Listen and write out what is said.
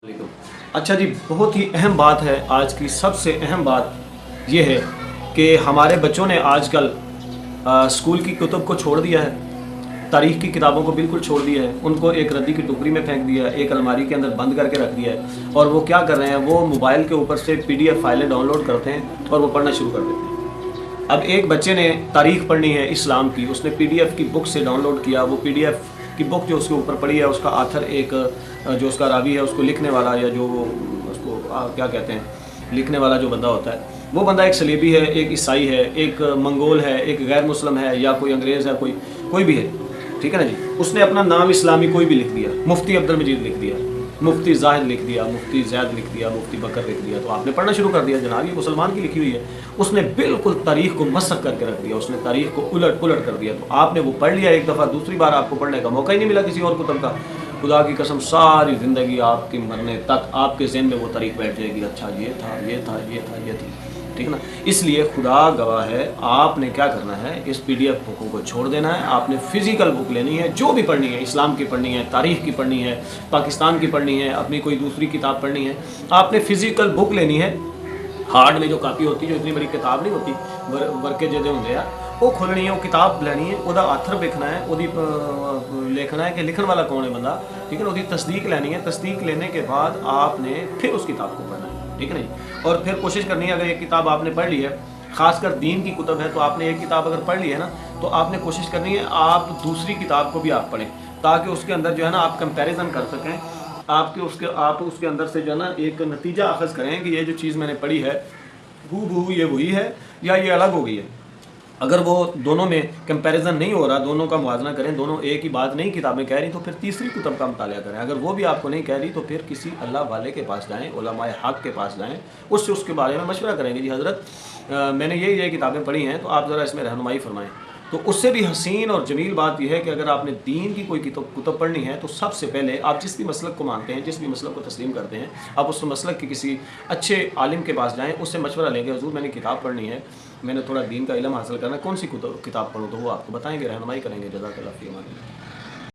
वालेकुम। अच्छा जी, बहुत ही अहम बात है। आज की सबसे अहम बात यह है कि हमारे बच्चों ने आजकल स्कूल की कुतुब को छोड़ दिया है, तारीख़ की किताबों को बिल्कुल छोड़ दिया है, उनको एक रद्दी की टोकरी में फेंक दिया है, एक अलमारी के अंदर बंद करके रख दिया है। और वो क्या कर रहे हैं, वो मोबाइल के ऊपर से PDF फाइलें डाउनलोड करते हैं और वो पढ़ना शुरू कर देते हैं। अब एक बच्चे ने तारीख़ पढ़नी है इस्लाम की, उसने PDF की बुक से डाउनलोड किया, वो PDF की बुक जो उसके ऊपर पड़ी है, उसका आथर एक जो उसका रावी है, उसको लिखने वाला या जो उसको क्या कहते हैं, लिखने वाला जो बंदा होता है, वो बंदा एक सलीबी है, एक ईसाई है, एक मंगोल है, एक गैर मुस्लिम है, या कोई अंग्रेज़ है, कोई भी है, ठीक है ना जी। उसने अपना नाम इस्लामी कोई भी लिख दिया, मुफ्ती अब्दुल मजीद लिख दिया, मुफ्ती जाहिद लिख दिया, मुफ्ती जैद लिख दिया, मुफ्ती बकर लिख दिया, तो आपने पढ़ना शुरू कर दिया, जनाब ये मुसलमान की लिखी हुई है। उसने बिल्कुल तारीख़ को मसख करके रख दिया, उसने तारीख़ को उलट पुलट कर दिया। तो आपने वो पढ़ लिया एक दफ़ा, दूसरी बार आपको पढ़ने का मौका ही नहीं मिला किसी और कुतुब का। खुदा की कसम सारी ज़िंदगी आपकी मरने तक आपके ज़हन में वो तारीख़ बैठ जाएगी, अच्छा ये था, ये था, ये था, ये थी, ठीक ना। इसलिए खुदा गवाह है, आपने क्या करना है, इस PDF बुकों को छोड़ देना है। आपने फ़िज़िकल बुक लेनी है, जो भी पढ़नी है, इस्लाम की पढ़नी है, तारीख़ की पढ़नी है, पाकिस्तान की पढ़नी है, अपनी कोई दूसरी किताब पढ़नी है, आपने फ़िज़िकल बुक लेनी है। हार्ड में जो कापी होती है, जो इतनी बड़ी किताब नहीं होती, वर्के जदे होंगे यार, वो खोलनी है, वो किताब लैनी है, ਉਹਦਾ आथर देखना है, ਉਹਦੀ लिखना है कि लिखने वाला कौन है बंदा, ठीक है ना। उसकी तस्दीक लेनी है, तस्दीक लेने के बाद आपने फिर उस किताब को पढ़ना है, ठीक है ना जी। और फिर कोशिश करनी है, अगर एक किताब आपने पढ़ ली है, ख़ासकर दीन की कुतुब है, तो आपने एक किताब अगर पढ़ ली है ना, तो आपने कोशिश करनी है आप दूसरी किताब को भी आप पढ़ें, ताकि उसके अंदर जो है ना आप कंपैरिजन कर सकें, आप उसके अंदर से जो है ना एक नतीजा अखज़ करें कि ये जो चीज़ मैंने पढ़ी है हूबहू ये वही है या ये अलग हो गई है। अगर वो दोनों में कंपैरिजन नहीं हो रहा, दोनों का मुवाज़ना करें, दोनों एक ही बात नहीं किताबें कह रही, तो फिर तीसरी कुतुब का मुतालिया करें। अगर वो भी आपको नहीं कह रही, तो फिर किसी अल्लाह वाले के पास जाएँ, उलमाए हक़ के पास जाएँ, उससे उसके बारे में मशवरा करेंगे, जी हज़रत मैंने ये किताबें पढ़ी हैं, तो आप ज़रा इसमें रहनुमाई फरमाएँ। तो उससे भी हसीन और जमील बात यह है कि अगर आपने दीन की कोई कुतुब पढ़नी है, तो सबसे पहले आप जिस भी मसलक को मानते हैं, जिस भी मसलक को तस्लीम करते हैं, आप उस मसलक के किसी अच्छे आलिम के पास जाएँ, उससे मशवरा लेंगे, हुज़ूर मैंने किताब पढ़नी है, मैंने थोड़ा दीन का इल्म हासिल करना है, कौन सी किताब पढ़ूँ, तो वो आपको बताएंगे, रहनुमाई करेंगे। जज़ाकल्लाह खैर।